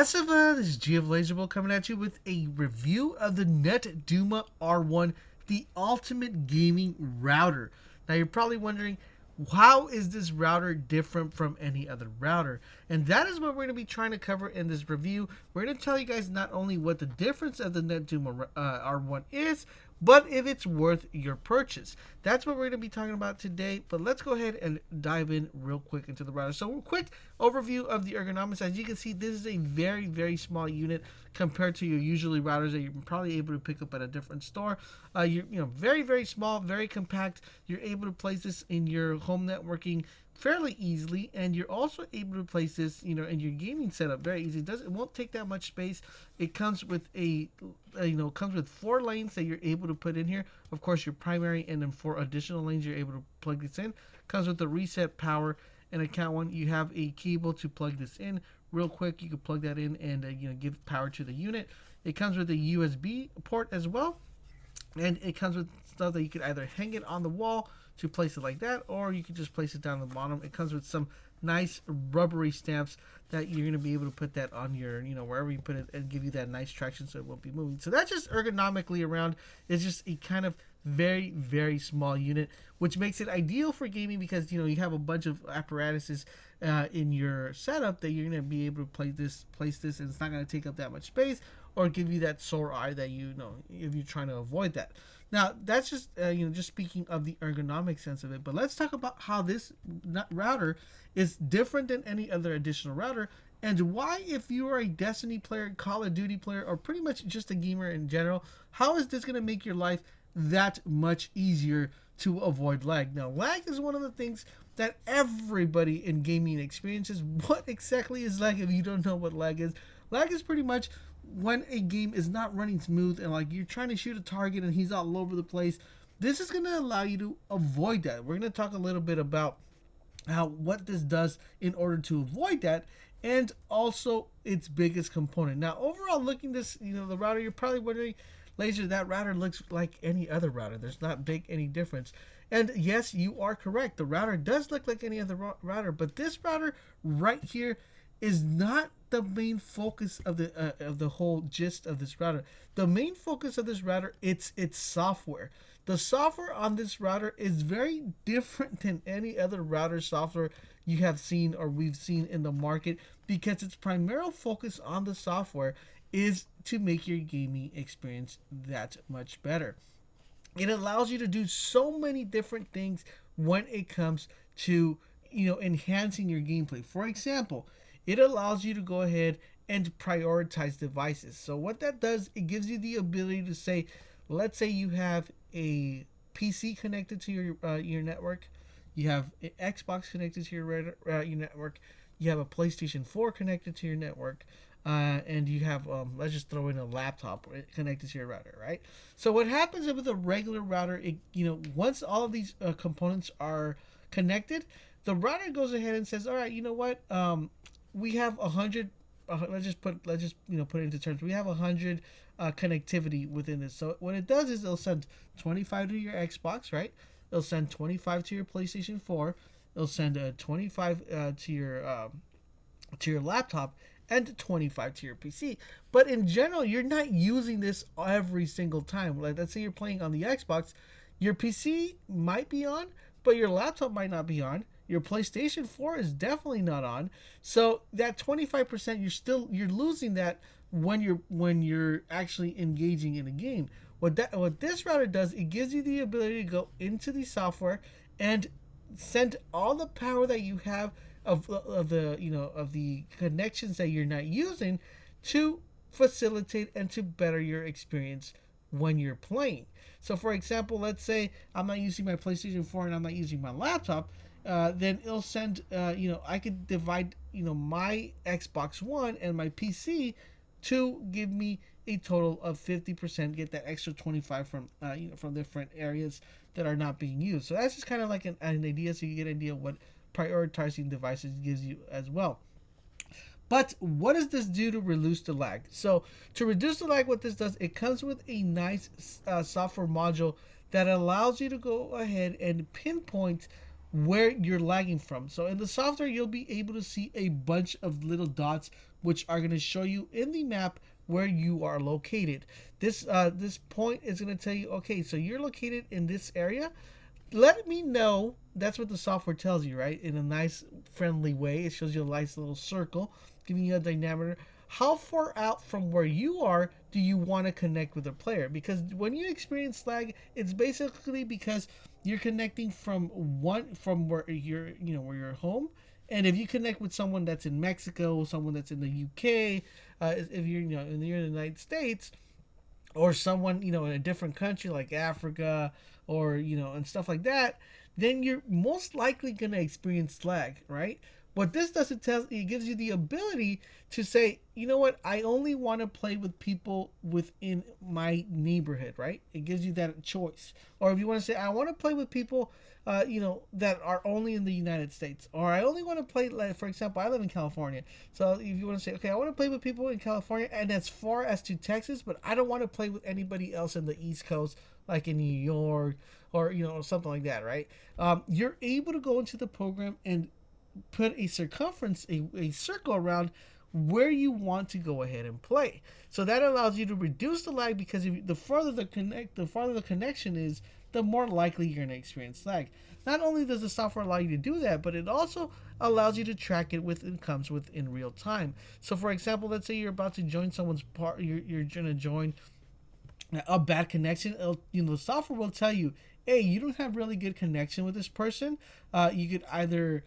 Yes, Eva, this is G of LaserBolt coming at you with a review of the NETDUMA R1, the ultimate gaming router. Now, you're probably wondering, how is this router different from any other router? And that is what we're going to be trying to cover in this review. We're going to tell you guys not only what the difference of the NETDUMA R1 is, but if it's worth your purchase. That's what we're going to be talking about today. But let's go ahead and dive in real quick into the router. So, a quick overview of the ergonomics. As you can see, this is a very, very small unit compared to your usually routers that you're probably able to pick up at a different store. You're very, very small, very compact. You're able to place this in your home networking fairly easily, and you're also able to place this in your gaming setup very easy. It won't take that much space. It comes with comes with 4 lanes that you're able to put in here. Of course, your primary, and then 4 additional lanes you're able to plug this in. Comes with the reset power and account one. You have a cable to plug this in real quick. You can plug that in and give power to the unit. It comes with a USB port as well, and it comes with stuff that you could either hang it on the wall to place it like that, or you can just place it down the bottom. It comes with some nice rubbery stamps that you're going to be able to put that on your, wherever you put it, and give you that nice traction so it won't be moving. So that's just ergonomically around. It's just a kind of very, very small unit, which makes it ideal for gaming because, you have a bunch of apparatuses in your setup that you're going to be able to place this, and it's not going to take up that much space or give you that sore eye that if you're trying to avoid that. Now, that's just just speaking of the ergonomic sense of it. But let's talk about how this router is different than any other additional router, and why, if you are a Destiny player, Call of Duty player, or pretty much just a gamer in general, how is this going to make your life that much easier to avoid lag? Now, lag is one of the things that everybody in gaming experiences. What exactly is lag if you don't know what lag is? Lag is pretty much when a game is not running smooth and like you're trying to shoot a target and he's all over the place. This is going to allow you to avoid that. We're going to talk a little bit about what this does in order to avoid that, and also its biggest component. Now, overall, looking this, the router, you're probably wondering, Laser, that router looks like any other router. There's not any difference. And yes, you are correct. The router does look like any other router, but this router right here is not the main focus of the whole gist of this router. The main focus of this router, it's software. The software on this router is very different than any other router software you have seen or we've seen in the market, because its primary focus on the software is to make your gaming experience that much better. It allows you to do so many different things when it comes to enhancing your gameplay. For example, it allows you to go ahead and prioritize devices. So what that does, it gives you the ability to say, let's say you have a PC connected to your network, you have an Xbox connected to your network, you have a PlayStation 4 connected to your network, and you have, let's just throw in a laptop connected to your router, right? So what happens with a regular router, once all of these components are connected, the router goes ahead and says, all right, you know what? We have 100. Let's just put it into terms. We have 100 connectivity within this. So what it does is it'll send 25 to your Xbox, right? It'll send 25 to your PlayStation 4. It'll send 25 to your laptop, and 25 to your PC. But in general, you're not using this every single time. Like, let's say you're playing on the Xbox, your PC might be on, but your laptop might not be on. Your PlayStation 4 is definitely not on. So that 25%, you're losing that when you're actually engaging in a game. What this router does, it gives you the ability to go into the software and send all the power that you have of the connections that you're not using to facilitate and to better your experience when you're playing. So for example, let's say I'm not using my PlayStation 4 and I'm not using my laptop, then it'll send, I could divide, my Xbox One and my PC to give me a total of 50%, get that extra 25 from different areas that are not being used. So that's just kind of like an idea, so you get an idea of what prioritizing devices gives you as well. But what does this do to reduce the lag? So to reduce the lag, what this does, it comes with a nice software module that allows you to go ahead and pinpoint where you're lagging from. So in the software, you'll be able to see a bunch of little dots which are going to show you in the map where you are located. This point is going to tell you, okay, so you're located in this area. Let me know. That's what the software tells you, right? In a nice, friendly way. It shows you a nice little circle, giving you a diameter. How far out from where you are do you want to connect with a player? Because when you experience lag, it's basically because you're connecting from where where you're home. And if you connect with someone that's in Mexico, someone that's in the UK, if you're in the United States, or someone in a different country like Africa, or and stuff like that, then you're most likely going to experience lag, right? What this does, it gives you the ability to say, you know what, I only want to play with people within my neighborhood, right? It gives you that choice. Or if you want to say, I want to play with people that are only in the United States, or I only want to play, like, for example, I live in California. So if you want to say, okay, I want to play with people in California and as far as to Texas, but I don't want to play with anybody else in the East Coast, like in New York, or something like that, right? You're able to go into the program and put a circumference, a circle around where you want to go ahead and play. So that allows you to reduce the lag, because the farther the connection is, the more likely you're going to experience lag. Not only does the software allow you to do that, but it also allows you to track it comes in real time. So for example, let's say you're about to join someone's part, you're going to join a bad connection. The software will tell you, hey, you don't have really good connection with this person. You could either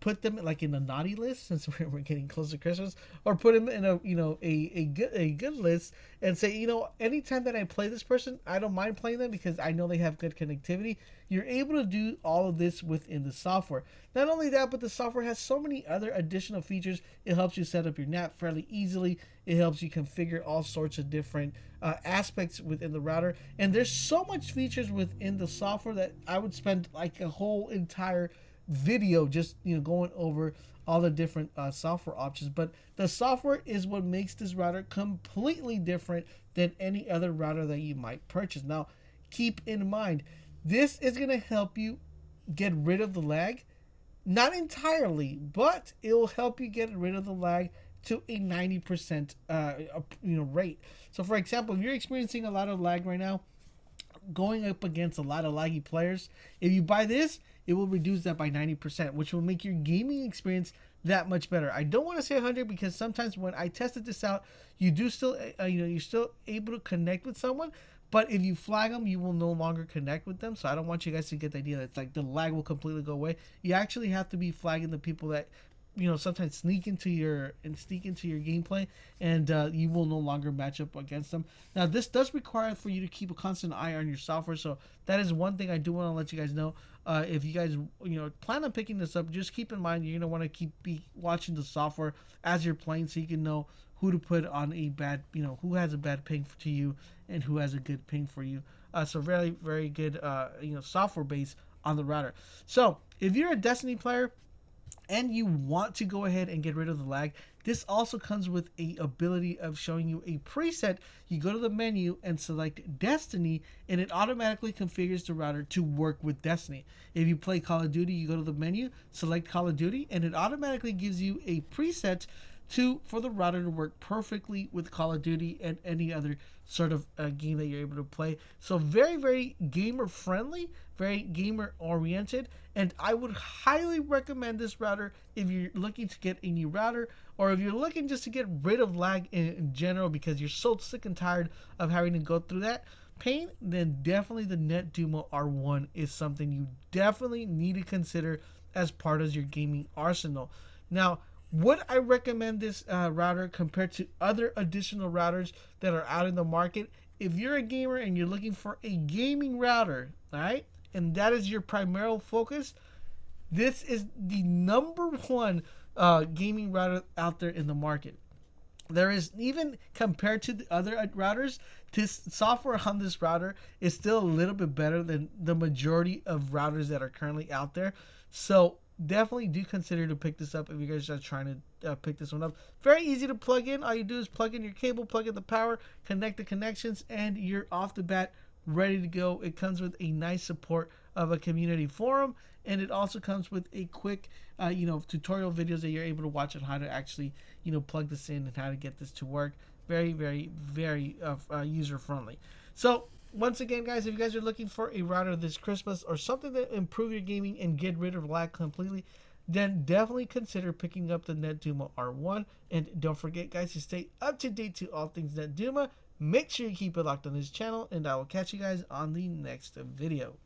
put them like in a naughty list, since we're getting close to Christmas, or put them in a good list, and say, anytime that I play this person, I don't mind playing them because I know they have good connectivity. You're able to do all of this within the software. Not only that, but the software has so many other additional features. It helps you set up your NAT fairly easily. It helps you configure all sorts of different aspects within the router, and there's so much features within the software that I would spend like a whole entire video just going over all the different software options. But the software is what makes this router completely different than any other router that you might purchase. Now, keep in mind, this is going to help you get rid of the lag, not entirely, but it will help you get rid of the lag to a 90% rate. So for example, if you're experiencing a lot of lag right now, going up against a lot of laggy players, if you buy this, it will reduce that by 90%, which will make your gaming experience that much better. I don't want to say 100, because sometimes when I tested this out, you're still able to connect with someone, but if you flag them, you will no longer connect with them. So I don't want you guys to get the idea that it's like the lag will completely go away. You actually have to be flagging the people that sometimes sneak into your gameplay, and you will no longer match up against them. Now, this does require for you to keep a constant eye on your software, so that is one thing I do want to let you guys know. If you guys plan on picking this up, just keep in mind you're gonna want to be watching the software as you're playing, so you can know who to put on a bad, who has a bad ping to you and who has a good ping for you. So very, very good software base on the router. So if you're a Destiny player and you want to go ahead and get rid of the lag, this also comes with a ability of showing you a preset. You go to the menu and select Destiny, and it automatically configures the router to work with Destiny. If you play Call of Duty, you go to the menu, select Call of Duty, and it automatically gives you a preset for the router to work perfectly with Call of Duty and any other sort of game that you're able to play. So very, very gamer friendly, very gamer oriented, and I would highly recommend this router if you're looking to get a new router, or if you're looking just to get rid of lag in general because you're so sick and tired of having to go through that pain. Then definitely the NETDUMA R1 is something you definitely need to consider as part of your gaming arsenal. Now, would I recommend this router compared to other additional routers that are out in the market? If you're a gamer and you're looking for a gaming router, all right, and that is your primary focus, this is the number one gaming router out there in the market. There is, even compared to the other routers, this software on this router is still a little bit better than the majority of routers that are currently out there. So definitely do consider to pick this up if you guys are trying to pick this one up. Very easy to plug in. All you do is plug in your cable, plug in the power, connect the connections, and you're off the bat ready to go. It comes with a nice support of a community forum, and it also comes with a quick tutorial videos that you're able to watch on how to actually plug this in and how to get this to work. Very, very, very user friendly. So once again, guys, if you guys are looking for a router this Christmas or something to improve your gaming and get rid of lag completely, then definitely consider picking up the NETDUMA R1. And don't forget, guys, to stay up to date to all things NETDUMA. Make sure you keep it locked on this channel, and I will catch you guys on the next video.